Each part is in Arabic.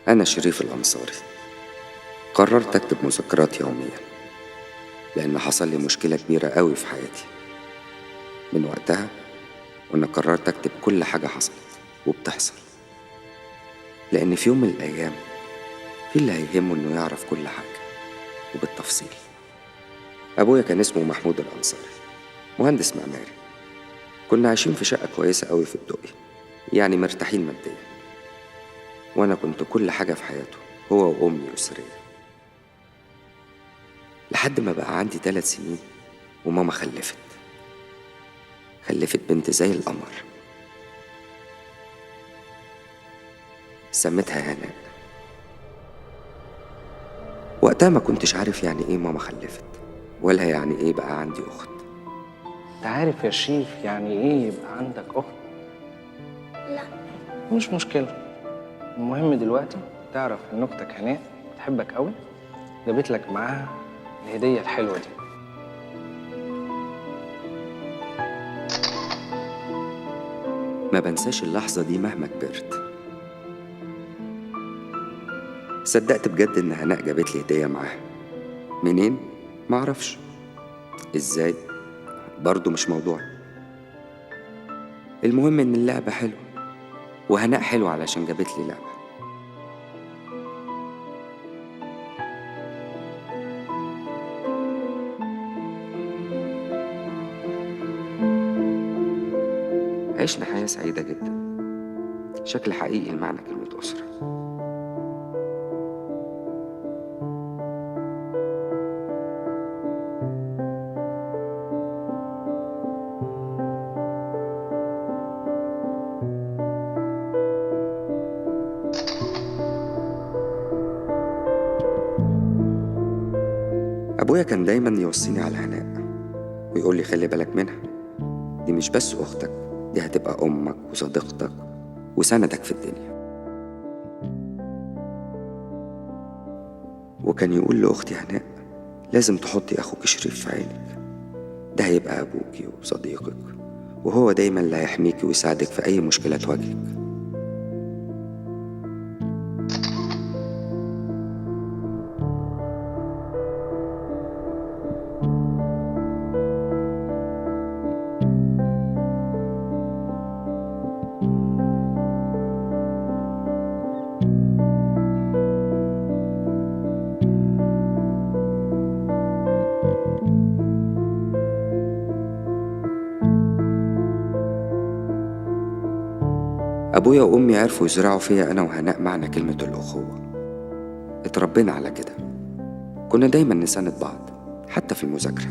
أنا شريف الأنصاري. قررت أكتب مذكرات يوميا لأن حصل لي مشكلة كبيرة قوي في حياتي. من وقتها وأنا قررت أكتب كل حاجة حصلت وبتحصل، لأن في يوم من الأيام في اللي هيهمه إنه يعرف كل حاجة وبالتفصيل. أبويا كان اسمه محمود الأنصاري، مهندس معماري. كنا عايشين في شقة كويسة قوي في الدقي، يعني مرتاحين ماديا، وأنا كنت كل حاجة في حياته، هو وأمي أسرية. لحد ما بقى عندي 3 سنين وماما خلفت بنت زي القمر، سميتها هناء. وقتها ما كنتش عارف يعني ايه ماما خلفت، ولا يعني ايه بقى عندي اخت. انت عارف يا شريف يعني ايه يبقى عندك اخت؟ لا. مش مشكلة، المهم دلوقتي تعرف ان اختك هناء بتحبك قوي، جابت لك معاها الهدية الحلوة دي. ما بنساش اللحظة دي مهما كبرت. صدقت بجد ان هناء جابت لي هدية معاها. منين؟ معرفش. ازاي؟ برضو مش موضوع. المهم ان اللعبة حلوة، وهناء حلوة علشان جابت لي لعبة. عشنا حياة سعيدة جدا، شكل حقيقي لمعنى كلمة أسرة. أبويا كان دايما يوصيني على هناء ويقول لي خلي بالك منها، دي مش بس أختك، دي هتبقى أمك وصديقتك وسندك في الدنيا. وكان يقول لأختي هناء لازم تحطي أخوك شريف في عينك، ده هيبقى أبوكي وصديقك، وهو دايما اللي هيحميكي ويساعدك في أي مشكلة تواجهك. أبويا وأمي عرفوا يزرعوا فيا أنا وهناء معنى كلمة الأخوة. اتربينا على كده، كنا دايما نساند بعض حتى في المذاكرة.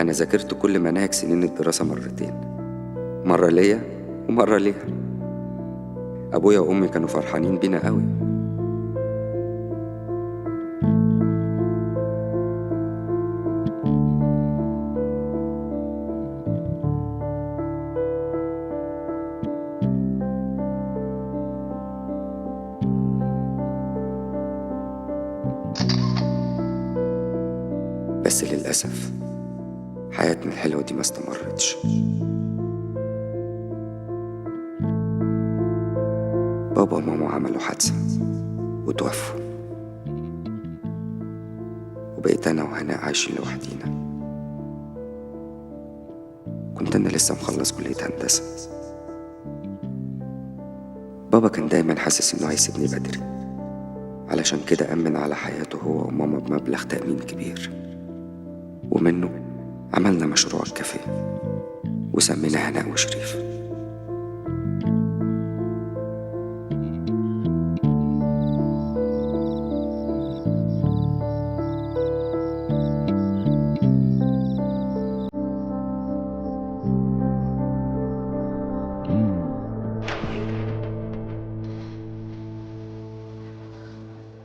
أنا ذاكرت كل مناهج سنين الدراسة مرتين، مرة ليا ومرة ليها. أبويا وأمي كانوا فرحانين بينا قوي. بس للأسف حياتنا الحلوة دي ما استمرتش. بابا وماما عملوا حادثة وتوفوا، وبقيت أنا وهناء عايشين لوحدينا. كنت أنا لسه مخلص كلية هندسة. بابا كان دايما حاسس إنه هيسيبني بدري، علشان كده أمن على حياته هو وماما بمبلغ تأمين كبير، ومنه عملنا مشروع الكافيه وسميناه هناء وشريف.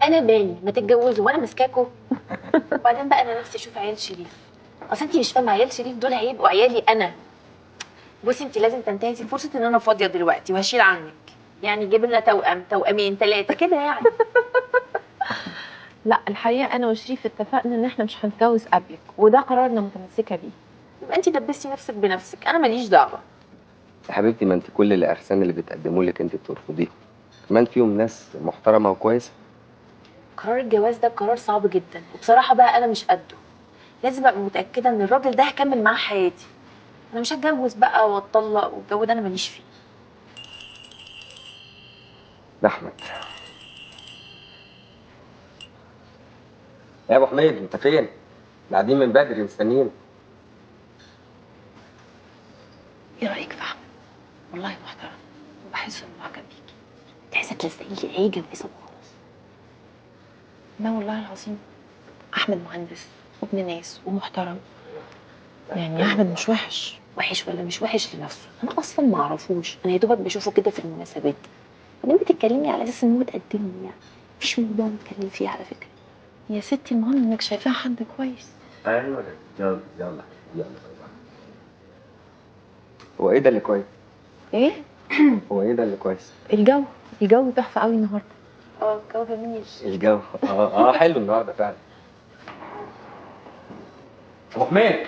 انا بالي ما تتجوزوا وانا ماسكاكوا. وبعدين بقى انا نفسي اشوف عيال شريف. اصل انت مش فاهمه، عيال شريف دول هيبقوا عيالي انا. بصي انت لازم تنتهزي فرصه ان انا فاضيه دلوقتي وهشيل عنك، يعني جيب لنا توأمين 3 كده يعني. لا الحقيقة أنا وشريف اتفقنا إن إحنا مش هنتجوز قبلك، وده قرارنا متمسكة بيه. يبقى انت دبستي نفسك بنفسك، انا ماليش دعوه. يا حبيبتي، ما انت كل الأرسان اللي بتقدموا لك انت بترفضيها. كمان فيهم ناس محترمه وكويسه. قرار الجواز ده قرار صعب جدا، وبصراحه بقى انا مش قده. لازم ابقى متاكده ان الراجل ده هكمل معاه حياتي. انا مش هتجوز بقى واتطلق، والجو ده انا ماليش فيه. ده احمد. يا ابو حميد انت فين؟ قاعدين من بدري مستنيين. ايه رايك في احمد؟ والله محترم، وبحس انه معجب بيكي. انت عايزه تلزقي لي اي جوازه وخلاص. لا والله العظيم، احمد مهندس وابن ناس ومحترم. يعني احمد مش وحش. وحش ولا مش وحش لنفسه، انا اصلا ما اعرفوش، انا يا دوبك بشوفه كده في المناسبات. بعدين بتتكلمي على اساس ان هو اتقدم لي، يعني مفيش موضوع نتكلم فيه على فكره. يا ستي المهم انك شايفاه حد كويس. ايوه يلا يلا يلا. هو ايه ده اللي كويس؟ ايه؟ هو ايه ده اللي كويس؟ الجو تحفه قوي النهارده. الجو جميل. الجو حلو النهارده فعلا. ابو حميد.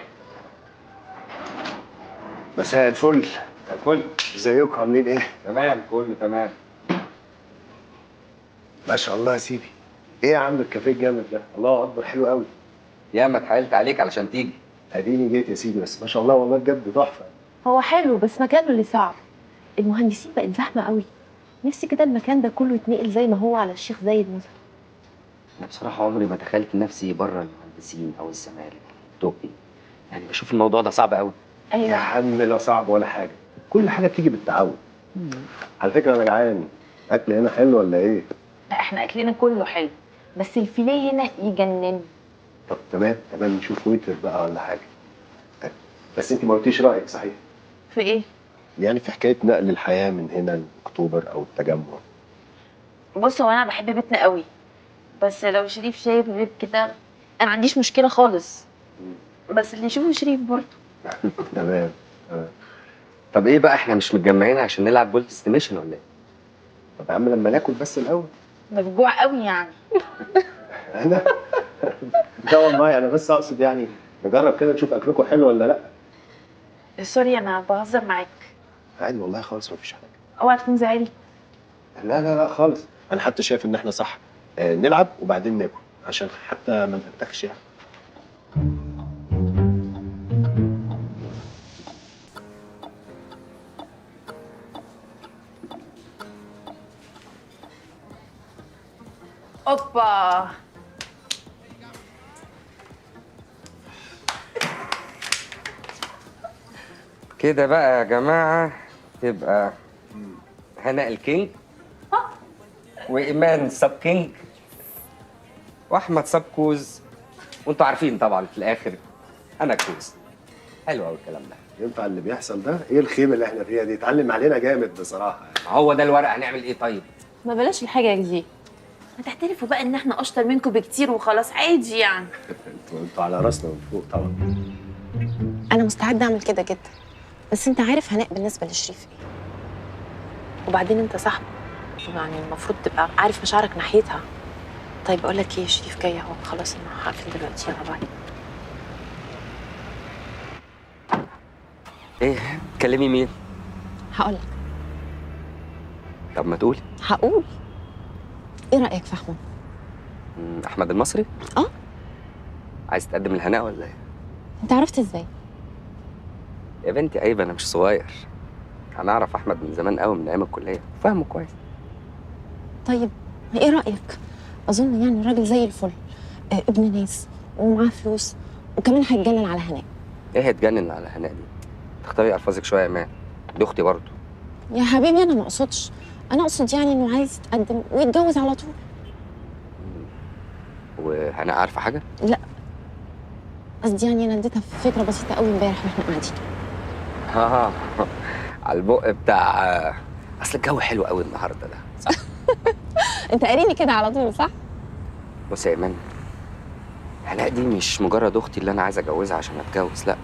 مساء الفل. كل ازيكم عاملين ايه؟ تمام كله تمام. ما شاء الله يا سيدي. ايه يا عم الكافيه الجامد ده؟ الله اكبر، حلو قوي. ياما اتحايلت عليك علشان تيجي. اديني جيت يا سيدي، بس ما شاء الله والله بجد تحفه. هو حلو بس مكانه اللي صعب. المهندسين بقت زحمه قوي. نفسي كده المكان ده كله يتنقل زي ما هو على الشيخ زايد مثلا. انا بصراحه عمري ما تخيلت نفسي بره المهندسين او الزمالك توبي. يعني بشوف الموضوع ده صعب قوي. يا عم لا صعب ولا حاجه، كل حاجه بتيجي بالتعود. على فكره انا جعان، اكل هنا حلو ولا ايه؟ لا احنا اكلنا كله حلو، بس الفيليه هنا يجنن. طب تمام نشوف ويتر بقى ولا حاجه. بس انت ما قلتيش رايك صحيح؟ في ايه؟ يعني في حكايه نقل الحياه من هنا لاكتوبر او التجمع. بص، هو انا بحب بيتنا قوي، بس لو شريف شايف غير كده انا ما عنديش مشكله خالص. بس اللي يشوفه شريف برضه. تمام. طب ايه بقى، احنا مش متجمعين عشان نلعب بولت استيميشن ولا ايه؟ طب يا عم لما ناكل بس الاول. مفجوع قوي يعني. انا لا والله انا بس اقصد يعني نجرب كده نشوف اكلكم حلو ولا لا. سوري انا بهزر معاك. عادي والله خالص مفيش حاجه. اوعى تكون زعلت. لا خالص، انا حتى شايف ان احنا صح. نلعب وبعدين ناكل عشان حتى ما نتكش يعني. اوبا. كده بقى يا جماعه تبقى هناء الكينج وايمان سب كينج واحمد سب كوز، وانتوا عارفين طبعا في الاخر انا كوز. حلو قوي الكلام ده. ينفع اللي بيحصل ده؟ ايه الخيبه اللي احنا فيها دي؟ اتعلم علينا جامد بصراحه يعني. هو ده الورق، هنعمل ايه طيب؟ ما بلاش الحاجه دي. ما تعترفوا بقى ان احنا اشطر منكم بكتير وخلاص، عادي يعني. انتوا على راسنا من فوق طبعا. انا مستعده اعمل كده جدا، بس انت عارف هناء بالنسبه لشريف ايه. وبعدين انت صاحبه، يعني المفروض تبقى عارف مشاعرك ناحيتها. طيب اقول لك ايه، شريف جاي اهو، خلاص انا هقفل دلوقتي، يلا باي. ايه تكلمي مين؟ هقول لك. طب ما تقولي. هقول. ايه رايك في احمد؟ احمد المصري؟ اه. عايز تقدم الهناء ولا ايه؟ انت عرفت ازاي؟ يا بنتي عيب، انا مش صغير. انا اعرف احمد من زمان قوي، من ايام الكليه، فاهمه كويس. طيب ايه رايك؟ اظن يعني راجل زي الفل، ابن ناس ومعاه فلوس، وكمان هيتجنن على هناء. ايه هيتجنن على هناء دي؟ تختاري الفاظك شويه يا مان، دي اختي برضه. يا حبيبي انا ما اقصدش، انا اقصد يعني انه عايز يتقدم ويتجوز على طول. وهناء عارفه حاجه؟ لا، قصدي يعني انا اديتها فكره بسيطه قوي امبارح واحنا قاعدين. اه على البق بتاع اصل الجو حلو قوي النهارده ده، صح؟ انت قاريني كده على طول صح؟ بص يا ايمان، هناء دي مش مجرد اختي اللي انا عايز اتجوزها عشان اتجوز، لا.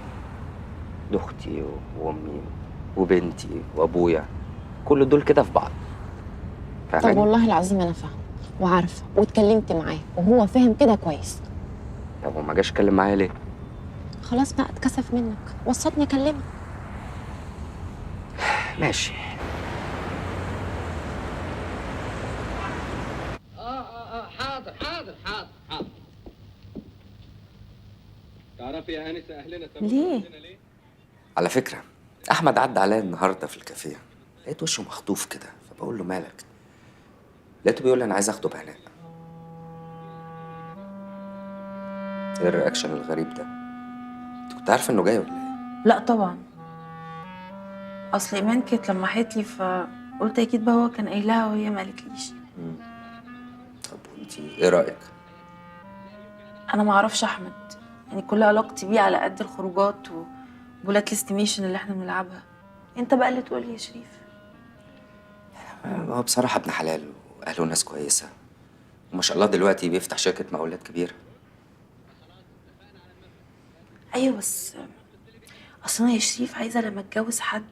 دي اختي وامي وبنتي وابويا، كل دول كده في بعض. طب فاهماني؟ والله العظيم انا فاهمه وعارفه واتكلمت معاه وهو فاهم كده كويس. طب وما جاش اتكلم معايا ليه؟ خلاص بقى اتكسف منك، وصتني اكلمه. ماشي. ليه؟ على فكرة أحمد عدى عليا النهاردة في الكافيه، لقيت وشه مخطوف كده، فبقول له مالك؟ لقيته بيقول لي أنا عايز أخطب هناء. إيه الرياكشن الغريب ده؟ أنت كنت عارفة إنه جاي ولا إيه؟ لا طبعا. اصل ايمان كانت لمحت لي فقلت اكيد بقى هو كان قايلها وهي ما قالتليش. طب وأنت إيه رأيك؟ انا ما اعرفش احمد، يعني كل علاقتي بيه على قد الخروجات وبولات الاستيميشن اللي احنا بنلعبها. انت بقى اللي تقول لي يا شريف. هو بصراحة ابن حلال وأهله ناس كويسة، وما شاء الله دلوقتي بيفتح شركة مقاولات كبيرة. ايوه بس اصل انا يا شريف عايزه لما اتجوز حد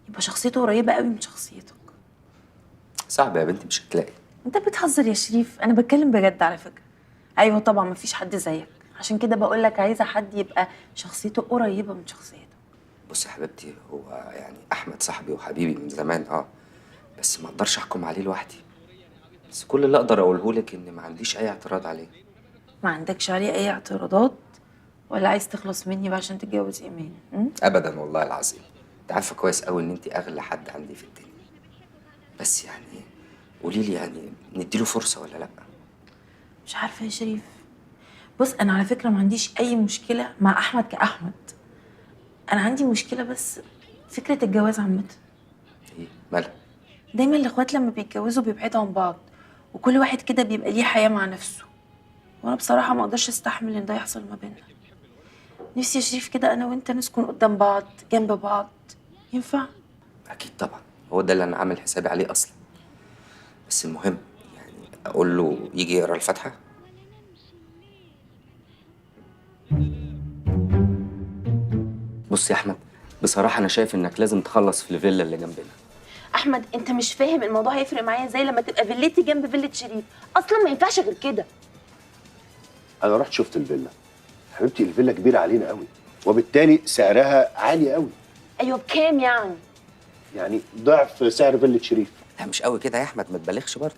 يبقى شخصيته قريبه قوي من شخصيتك. صعب يا بنتي، مش هتلاقي. انت بتهزر يا شريف، انا بتكلم بجد على فكره. ايوه طبعا مفيش حد زيك، عشان كده بقول لك عايزه حد يبقى شخصيته قريبه من شخصيتك. بصي يا حبيبتي، هو يعني أحمد صاحبي وحبيبي من زمان بس ما أقدرش أحكم عليه لوحدي. بس كل اللي أقدر أقوله لك إن ما عنديش أي اعتراض عليه. ما عندكش عليه اي اعتراضات؟ ولا عايز تخلص مني بقى عشان تتجوز ايمان؟ أبدا والله العظيم، أنت عارفة كويس قوي إن أنت أغلى حد عندي في الدنيا. بس يعني قولي لي، يعني نديله فرصة ولا لأ؟ مش عارفه يا شريف. بص انا على فكره ما عنديش اي مشكله مع احمد كاحمد، انا عندي مشكله بس فكره الجواز عامه. إيه مالها؟ دايما الاخوات لما بيتجوزوا بيبعدوا عن بعض، وكل واحد كده بيبقى ليه حياه مع نفسه، وانا بصراحه ما اقدرش استحمل ان ده يحصل ما بيننا. نفسي يا شريف كده انا وانت نسكن قدام بعض جنب بعض، ينفع؟ أكيد طبعا، هو ده اللي أنا عامل حسابي عليه أصلا. بس المهم يعني أقول له يجي يقرا الفاتحة. بص يا أحمد، بصراحة أنا شايف إنك لازم تخلص في الفيلا اللي جنبنا. احمد انت مش فاهم الموضوع هيفرق معايا ازاي لما تبقى فيلتي جنب فيلة شريف، اصلا ما ينفعش غير كده. انا رحت شفت الفيلا حبيبتي، الفيلا كبيره علينا قوي، وبالتالي سعرها عالي قوي. ايوه بكام يعني؟ يعني ضعف سعر فيلا شريف. لا مش قوي كده يا أحمد، ما تبالغش برضه.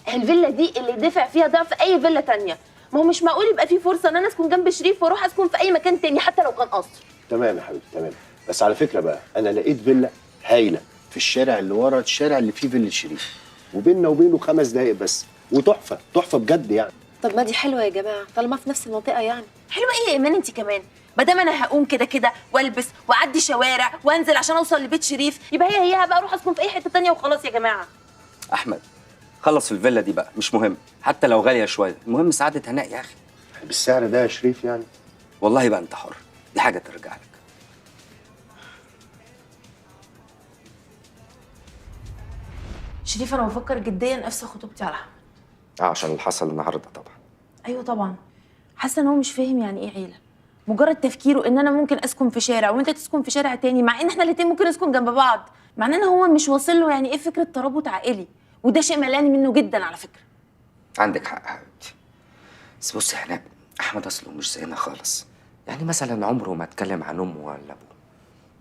الفيلا دي اللي دفع فيها ضعف اي فيلا تانية. ما هو مش معقول يبقى في فرصه ان انا اسكن جنب شريف واروح اسكن في اي مكان تاني حتى لو كان قصر. تمام يا حبيبتي تمام، بس على فكره بقى انا لقيت فيلا هايله في الشارع اللي ورا الشارع اللي فيه فيلا شريف، وبيننا وبينه 5 دقايق بس، وتحفه تحفه بجد يعني. طب ما دي حلوه يا جماعه طالما في نفس المنطقه يعني. حلوه ايه يا ايمان انت كمان؟ ما دام انا هقوم كده كده والبس واعدي شوارع وانزل عشان اوصل لبيت شريف، يبقى هي بقى اروح اسكن في اي حته تانية وخلاص يا جماعه. أحمد خلص في الفيلا دي بقى، مش مهم حتى لو غالية شوية، المهم سعادة هناء يا أخي. بالسعر ده يا شريف يعني؟ والله بقى أنت حر، دي حاجة ترجع لك. شريف انا بفكر جديا افسخ خطوبتي على احمد. عشان اللي حصل النهارده طبعا. ايوه طبعا، حاسه ان هو مش فاهم يعني ايه عيله. مجرد تفكيره ان انا ممكن اسكن في شارع وانت تسكن في شارع تاني، مع ان احنا الاتنين ممكن نسكن جنب بعض، معناه ان هو مش واصل له يعني ايه فكره ترابط عائلي، وده شيء ملاني منه جدا على فكره. عندك حق يا حبيبتي، بس بصي يا هناء، أحمد أصله مش زينا خالص. يعني مثلا عمره ما اتكلم عن أمه ولا أبوه.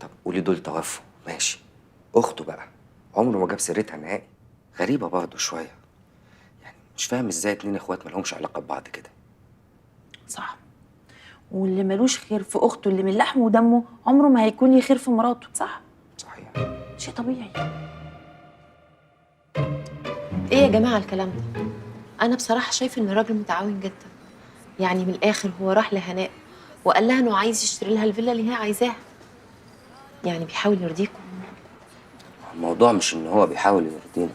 طب قولي دول توفوا ماشي، أخته بقى عمره ما جاب سيرتها نهائي. غريبة برضه شوية، يعني مش فاهم ازاي 2 اخوات مالهمش علاقة ببعض كده. صح، واللي ملوش خير في اخته اللي من لحمه ودمه عمره ما هيكون ليه خير في مراته. صح؟ صحيح. شيء طبيعي. ايه يا جماعه الكلام ده؟ انا بصراحه شايفه ان الراجل متعاون جدا، يعني من الاخر هو راح لهناء وقال لها انه عايز يشتري لها الفيلا اللي هي عايزاها، يعني بيحاول يرضيكم. الموضوع مش ان هو بيحاول يرضينا،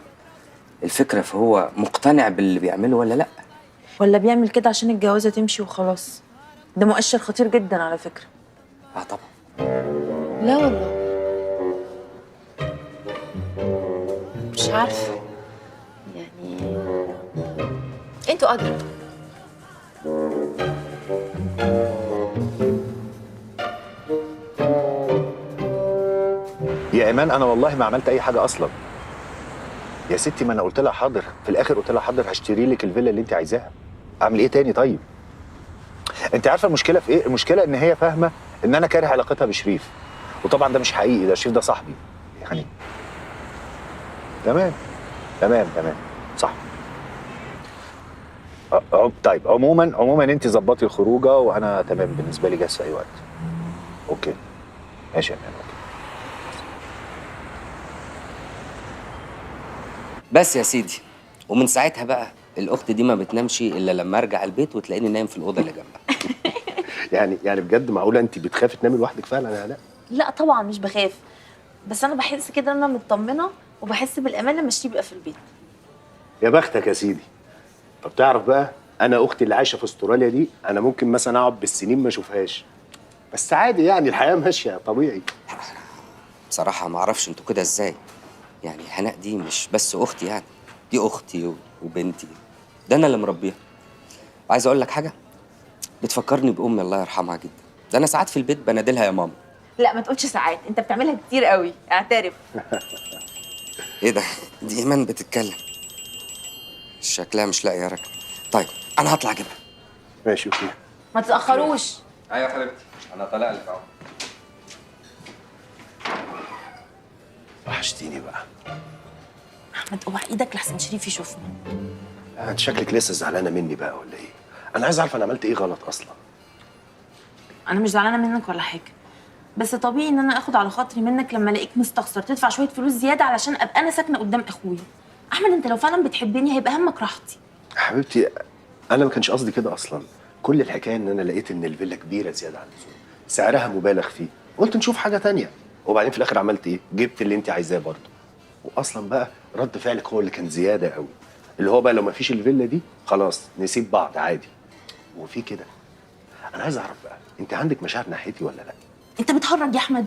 الفكرة فهو مقتنع باللي بيعمله ولا لأ. ولا بيعمل كده عشان الجوازه تمشي وخلاص؟ ده مؤشر خطير جدا على فكره. طبعا. لا والله مش عارفه، يعني انتوا ادرى. يا ايمان انا والله ما عملت اي حاجه اصلا يا ستي، ما انا قلت لها حاضر، في الاخر قلت لها حاضر هشتري لك الفيلا اللي انت عايزاها. اعمل ايه تاني طيب؟ انت عارفه المشكله في ايه؟ المشكله ان هي فاهمه ان انا كاره علاقتها بشريف، وطبعا ده مش حقيقي، ده شريف ده صاحبي يعني. تمام تمام تمام صح. طيب عموما انت ظبطي الخروجه وانا تمام بالنسبه لي، جاهز في اي وقت. اوكي ماشي يا مان. اوكي. بس يا سيدي، ومن ساعتها بقى الاخت دي ما بتنامش الا لما ارجع البيت وتلاقيني نايم في الاوضه اللي جنبها. يعني بجد معقوله انت بتخافي تنامي لوحدك فعلا يا علاء؟ لا طبعا مش بخاف، بس انا بحس كده ان انا مطمنه وبحس بالامان لما شريف يبقى في البيت. يا بختك يا سيدي. طب تعرف بقى، انا اختي اللي عايشه في استراليا دي انا ممكن مثلا اقعد بالسنين ما اشوفهاش، بس عادي يعني الحياه ماشيه طبيعي. بصراحه ما اعرفش انتوا كده ازاي. يعني هناء دي مش بس اختي، يعني دي اختي وبنتي، ده انا اللي مربيها. وعايز اقول لك حاجه، بتفكرني بامي الله يرحمها جدا. ده انا ساعات في البيت بنادلها يا ماما. لا ما تقولش ساعات، انت بتعملها كتير قوي، اعترف. ايه ده؟ دي ايمان بتتكلم، شكلها مش لاقيه ركن. طيب انا هطلع اجيبها. ماشي اوكي. ما تتاخروش. ايوه يا حبيبتي، انا طالع لك اهو. وحشتيني بقى. احمد اوعى ايدك لحسن شريف يشوفنا. انت شكلك لسه زعلانه مني بقى ولا ايه؟ انا عايز اعرف انا عملت ايه غلط اصلا. انا مش زعلانه منك ولا حاجه، بس طبيعي ان انا اخد على خاطري منك لما الاقيك مستخسر تدفع شويه فلوس زياده علشان ابقى انا ساكنه قدام اخويا. احمد انت لو فعلا بتحبني هيبقى همك راحتي. حبيبتي انا ما كانش قصدي كده اصلا، كل الحكايه ان انا لقيت ان الفيلا كبيره زياده عن اللزوم، سعرها مبالغ فيه، قلت نشوف حاجه تانية، وبعدين في الاخر عملت ايه؟ جبت اللي انت عايزاه برضه. واصلا بقى رد فعلك هو اللي كان زياده قوي، اللي هو بقى لو ما فيش الفيلا دي خلاص نسيب بعض عادي. وفي كده انا عايز اعرف بقى، انت عندك مشاعر ناحيتي ولا لا؟ انت بتهرج يا احمد؟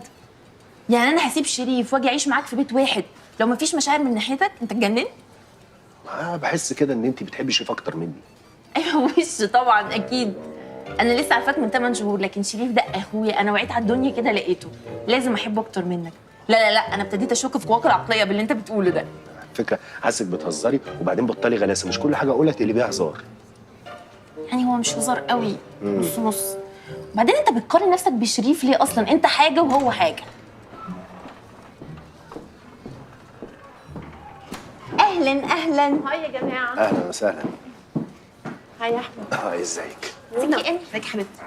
يعني انا هسيب شريف واجي اعيش معاك في بيت واحد لو مفيش مشاعر من ناحيتك؟ انت اتجننت؟ بحس كده ان انت بتحبي شريف اكتر مني. ايوه وش طبعا اكيد. انا لسه عارفاك من 8 شهور، لكن شريف ده اخويا، انا وعيت على الدنيا كده لقيته، لازم احبه اكتر منك. لا لا لا، انا ابتديت اشك في قواك العقليه باللي انت بتقوله ده. فكره حاسك بتهزري، وبعدين بطلي غلاسه، مش كل حاجه اقولها تقلبيها هزار. يعني هو مش هزار قوي، نص نص. بعدين انت بتقارن نفسك بشريف ليه اصلا؟ انت حاجه وهو حاجه. اهلا اهلا. هاي يا جماعه. اهلا وسهلا. هاي يا احمد. ازيك؟ ازيك انت؟ ازيك يا حبيبتي؟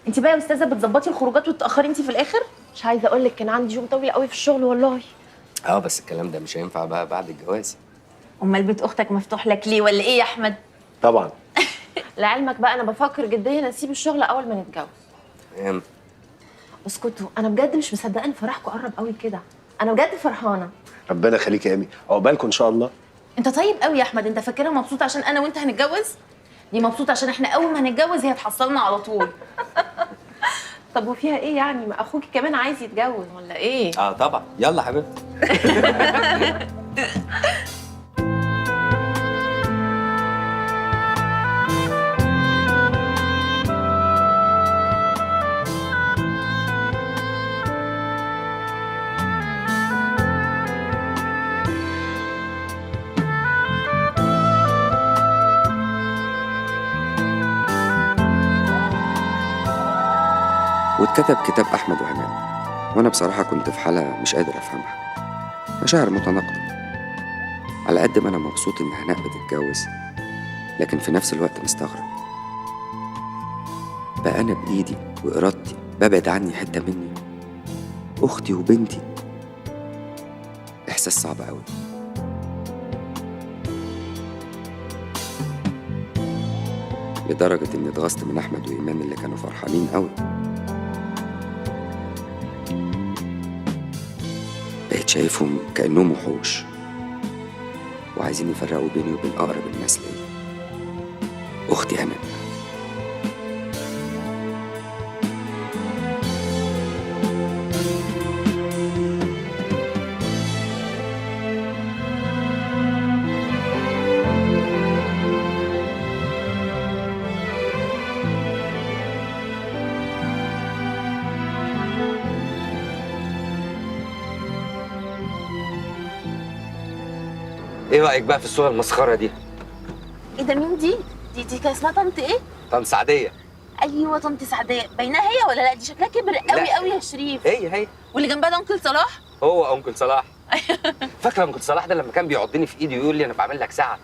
انت بقى يا استاذه بتظبطي الخروجات وتتاخري انت في الاخر؟ مش عايزه اقول لك كان عندي يوم طويل قوي في الشغل والله. بس الكلام ده مش هينفع بقى بعد الجواز. امال بيت اختك مفتوح لك ليه ولا ايه يا احمد؟ طبعا. لعلمك بقى انا بفكر جديا اسيب الشغل اول ما نتجوز. فاهم. اسكتوا، انا بجد مش مصدقه ان فرحكم قرب قوي كده، انا بجد فرحانه. ربنا يخليك يا ايمي، عقبالكم ان شاء الله. انت طيب قوي يا احمد، انت فاكرها مبسوطه عشان انا وانت هنتجوز؟ دي مبسوطه عشان احنا اول ما هنتجوز هي هتحصلنا على طول. طب وفيها ايه يعني؟ ما اخوكي كمان عايز يتجوز ولا ايه؟ طبعا، يلا حبيبتي. واتكتب كتاب أحمد وهناء، وأنا بصراحة كنت في حالة مش قادر أفهمها، مشاعر متناقضة. على قد ما أنا مبسوط إن هناء بتتجوز، لكن في نفس الوقت مستغرب. بقى أنا بإيدي وإرادتي ببعد عني حتة مني، أختي وبنتي. إحساس صعب أوي. لدرجة إني اتغصت من أحمد وإيمان اللي كانوا فرحانين أوي. بقيت شايفهم كأنهم وحوش، وعايزين يفرقوا بيني وبين أقرب الناس ليا، أختي هناء. ايه رأيك بقى في الصورة المسخرة دي؟ ايه ده؟ مين دي؟ دي كان اسمها طنط ايه؟ طنط سعدية. ايوه طنط سعديه، بايناها هي ولا لا؟ دي شكلها كبر قوي لا. قوي يا شريف. هي واللي جنبها ده انكل صلاح؟ هو أنكل صلاح. فاكره لما كنت صلاح ده لما كان بيعضني في ايدي ويقول لي انا بعمل لك ساعه؟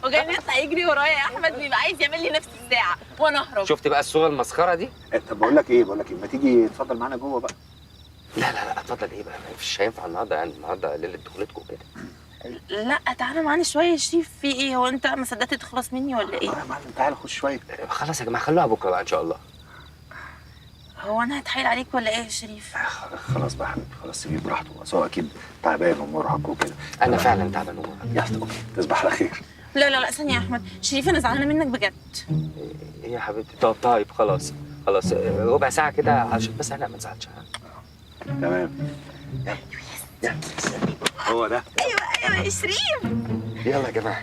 وكان يطلع يجري ورايا يا احمد، بيبقى عايز يعمل لي نفس الساعه وانا اهرب. شفت بقى الصوره المسخره دي؟ طب بقول لك ايه ما تيجي تفضل معانا جوه بقى. لا اتفضل ايه بقى، مش هينفع النهارده، يعني النهارده ليله دخلتكم كده. لا تعالى معانا شويه يا شريف، في ايه؟ هو انت ما صدقت تخلص مني ولا ايه؟ يا معلم تعالى خش شويه. خلاص يا جماعه خلوها بكره بقى ان شاء الله. هو انا هتحايل عليك ولا ايه يا شريف؟ خلاص بقى يا حبيبي، خلاص سيبيه براحته، بس هو اكيد تعبان ومرهق وكده. انا فعلا تعبان ومرهق. يلا اوكي، تصبح على خير. لا ثانيه يا احمد، شريف انا زعلانه منك بجد. ايه يا حبيبتي؟ طيب خلاص ربع ساعه كده عشان بس انا ما نزعلش. تمام. يلا هو ده. ايوه يا شريف. يلا يا جماعه.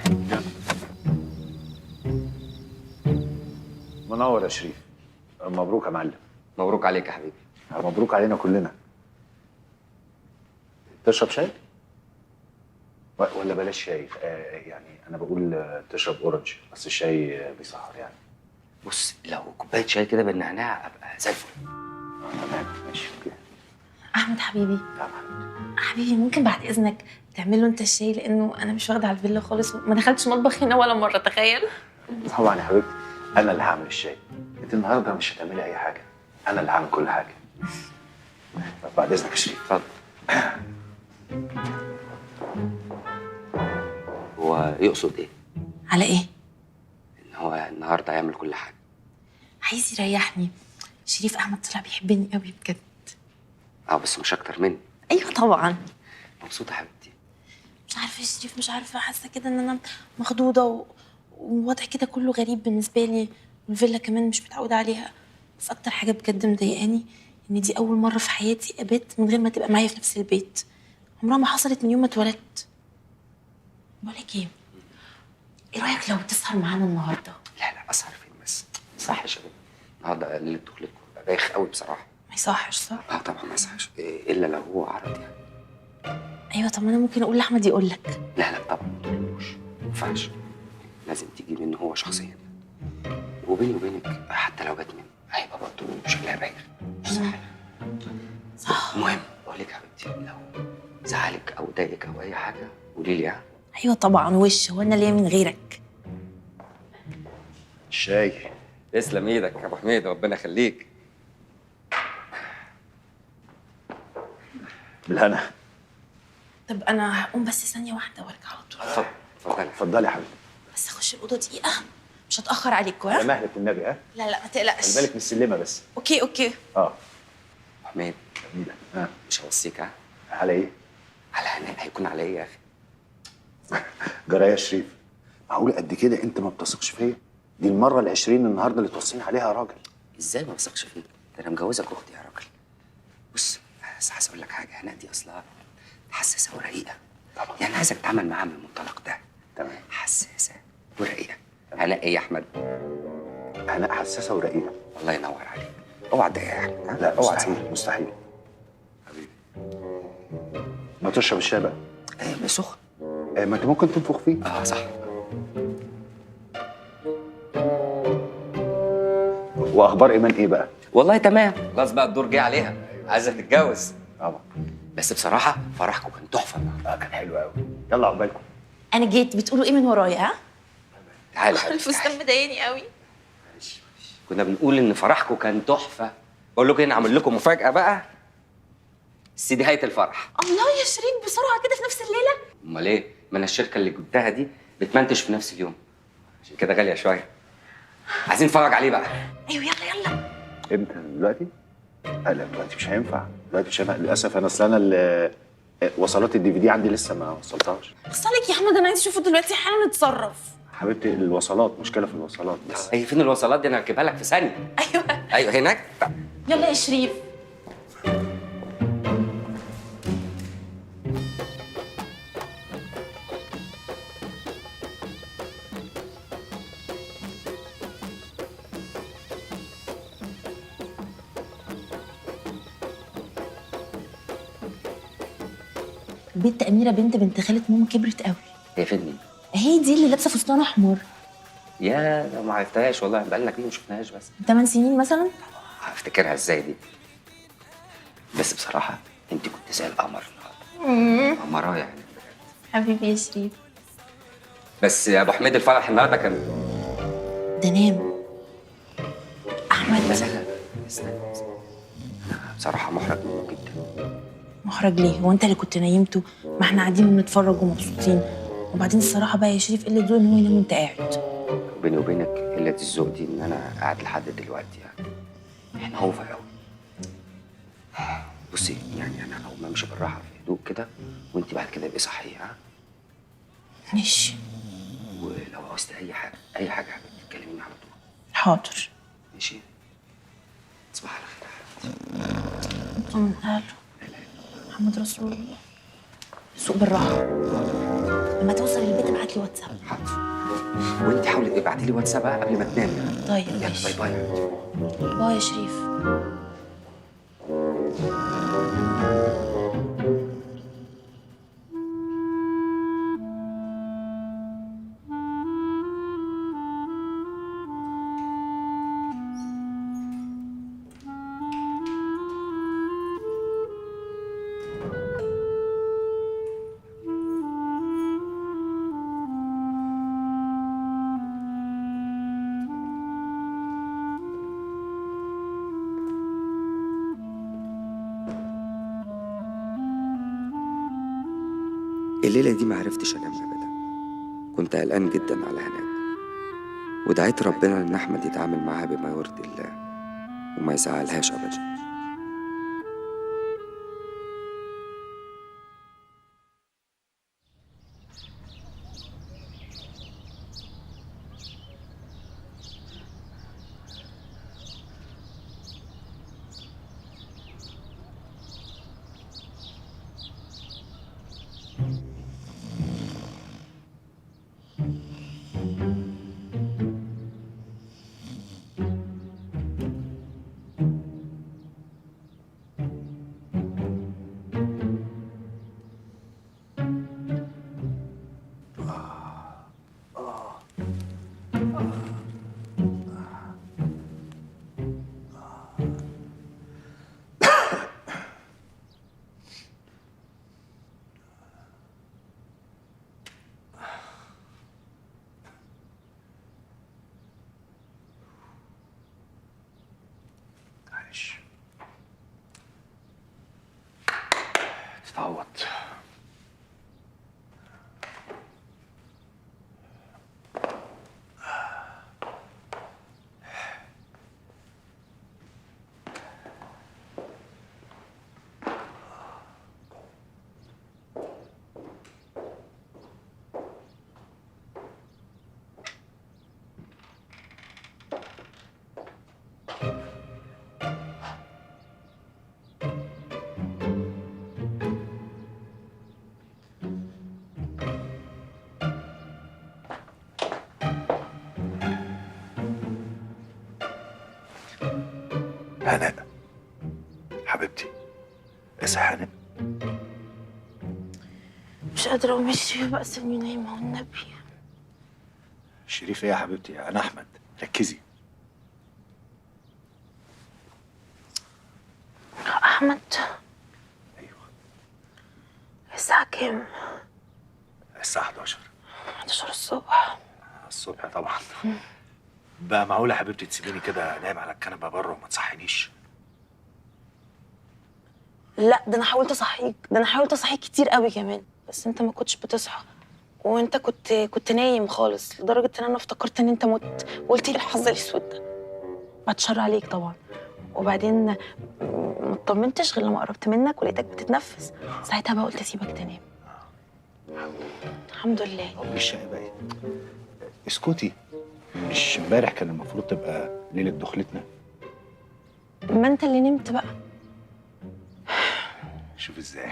منور يا شريف. مبروك يا معلم. مبروك عليك يا حبيبي. مبروك علينا كلنا. تشرب شاي؟ ولا بلاش شاي؟ يعني انا بقول تشرب اورنج، بس الشاي بيسهر يعني. بص لو كوبايه شاي كده بالنعناع ابقى زي الفل. تمام ماشي اوكي. احمد حبيبي، يا معلم. حبيبي ممكن بعد اذنك تعمل له انت الشاي، لانه انا مش واخده على الفيلا خالص وما دخلتش مطبخ هنا ولا مره، تخيل. طبعا يا حبيبتي، انا اللي هعمل الشاي. انت النهارده مش هتعملي اي حاجه، انا اللي هعمل كل حاجه. طب بعد اذنك يا شريف. اتفضل. هو يقصد ايه؟ على ايه؟ ان هو النهارده هيعمل كل حاجه. عايز يريحني. شريف احمد طلع بيحبني قوي بجد. بس مش اكتر مني. ايوه طبعا. مبسوطه يا حبيبتي؟ مش عارفه يا شريف، مش عارفه، حاسه كده ان انا مخضوضه ووضع كده كله غريب بالنسبه لي، والفيلا كمان مش متعوده عليها. بس اكتر حاجه بجد مضايقاني ان دي اول مره في حياتي ابات من غير ما تبقى معايا في نفس البيت. عمرها ما حصلت من يوم ما اتولدت. بقول لك ايه رايك لو تسهر معانا النهارده؟ لا اسهر فين بس؟ صح يا شباب، النهارده ليله دخلتكم بايخ قوي بصراحه. ما يصحش صح؟ طبعا ما يصحش، الا لو هو عرض يعني. ايوه طب انا ممكن اقول لاحمد يقول لك. لا طبعا ما تقولوش، ما ينفعش، لازم تيجي منه هو شخصيا. وبيني وبينك حتى لو جت منه هيبقى برضه شكلها بايخ، مش صح. صح. المهم بقول لك يا حبيبتي، لو زعلك او ضايقك او اي حاجه قولي لي. ايوه طبعا، وش هو انا ليا من غيرك؟ الشاي. تسلم ايدك يا ابو حميد، ربنا يخليك. بالهنا. طب انا هقوم بس ثانيه واحده وارجع على طول. اتفضل. اتفضلي يا حبيبي. بس اخش الاوضه دقيقه، مش هتاخر عليكوا على ها؟ مهلك والنبي. لا ما تقلقش. خلي بالك من السلمه بس. اوكي ابو حميد جميله. مش هوصيك على ايه؟ على هناء. هيكون على ايه يا اخي؟ جرايه يا شريف، معقول قد كده انت ما بتثقش فيا؟ دي المره ال20 النهارده اللي توصيني عليها يا راجل. ازاي ما بثقش فيك؟ ده انا مجوزك اختي يا راجل. بص بس عايز اقول لك حاجه، هناء دي اصلها حساسه ورقيقه. طبعا. يعني عايزك تتعامل معاها من المنطلق ده. تمام. حساسه ورقيقه. هناء ايه يا احمد؟ هناء حساسه ورقيقه. الله ينور عليك. اوعى تضايق يا احمد. لا اوعى مستحيل مستحيل. حبيبي ما تشرب الشاي بقى. مش سخن. ما انت ممكن تنفخ فيه. صح. واخبار ايمان ايه بقى؟ والله تمام، خلاص بقى الدور جه عليها، عايزه تتجوز. طبعا. بس بصراحه فرحكم كان تحفه النهارده. كان حلو قوي. يلا عقبالكم. انا جيت، بتقولوا ايه من ورايا ها؟ تعالى يا حبيبتي، الفستان مضايقني قوي. كنا بنقول ان فرحكم كان تحفه. بقول لكم هنا اعمل لكم مفاجاه بقى، بس دي نهايه الفرح. الله يا شريك، بسرعه كده في نفس الليله؟ امال ايه؟ ما انا الشركه اللي جبتها دي بتمنتج في نفس اليوم، عشان كده غاليه شويه. عايزين نتفرج عليه بقى. ايوه يلا. امتى؟ دلوقتي؟ لا دلوقتي مش هينفع، دلوقتي مش هينفع للاسف. انا اصل انا وصلات الDVD عندي لسه ما وصلتهاش. بص عليك يا احمد، انا عايز اشوفه دلوقتي حالا نتصرف. حبيبتي الوصلات، مشكله في الوصلات بس. هي فين الوصلات دي؟ انا هركبها لك في ثانيه. ايوه هناك. يلا يا شريف. بنت أميرة بنت خالة ماما كبرت قوي. هي فين دي؟ هي دي اللي لابسة فستان أحمر. يا لو ما عرفتهاش والله، بقالنا كتير ما شفناهاش. بس 8 سنين مثلا. هفتكرها ازاي دي؟ بس بصراحه انت كنت زي القمر النهارده. اما رايح. حبيبي يا شريف. بس يا ابو حميد الفرح النهارده كان ده نام احمد. لا لا لا استنى. انا بصراحه محرج منه جدا. محرج ليه؟ هو انت اللي كنت نيمته؟ ما احنا قاعدين بنتفرج ومبسوطين. وبعدين الصراحه بقى يا شريف قله ذوق ان هو ينام وانت قاعد. بيني وبينك قله الذوق دي ان انا قاعد لحد دلوقتي يعني. احنا اوفر قوي. بصي يعني انا لو ما امشي بالراحه في هدوء كده وانت بعد كده ابقي صحيه ها. ماشي. ولو عوزت اي حاجه اي حاجه يا حبيبتي تكلميني على طول. حاضر. ماشي. تصبح على خير يا حبيبتي. اطمن قاله محمد رسول الله. سوق بالراحه. لما توصل البيت ابعت لي واتساب. حاضر. وانت حاولي ابعتي لي واتساب قبل ما تنامي. طيب يلا ماشي. باي باي يا حبيبتي. باي يا شريف. الليلة دي ما عرفتش أنام أبدا. كنت قلقان جدا على هناء ودعيت ربنا إن أحمد يتعامل معاها بما يرضي الله وما يزعلهاش أبدا. معلش تتعوض. هناء حبيبتي اصحى هناء. مش قادره اقوم يا شريف بقى سيبني نايمه والنبي. شريف ايه يا حبيبتي؟ انا احمد. ركزي. احمد. ايوه. الساعه كام؟ الساعه 11. 11 الصبح. الصبح طبعا. بقى معقوله يا حبيبتي تسيبيني كده نايم على الكنبه بره وما تصحينيش؟ لا ده انا حاولت اصحيك، ده انا حاولت اصحيك كتير قوي كمان، بس انت ما كنتش بتصحى. وانت كنت نايم خالص لدرجه ان انا افتكرت ان انت مت وقلت لي الحظ الاسود ده. بعد شر عليك طبعا. وبعدين ما اطمنتش غير لما قربت منك ولقيتك بتتنفس، ساعتها بقى قلت اسيبك تنام. الحمد لله. طب الشقه بقى ايه؟ اسكتي. مش امبارح كان المفروض تبقى ليله دخلتنا؟ ما انت اللي نمت بقى. شوف ازاي.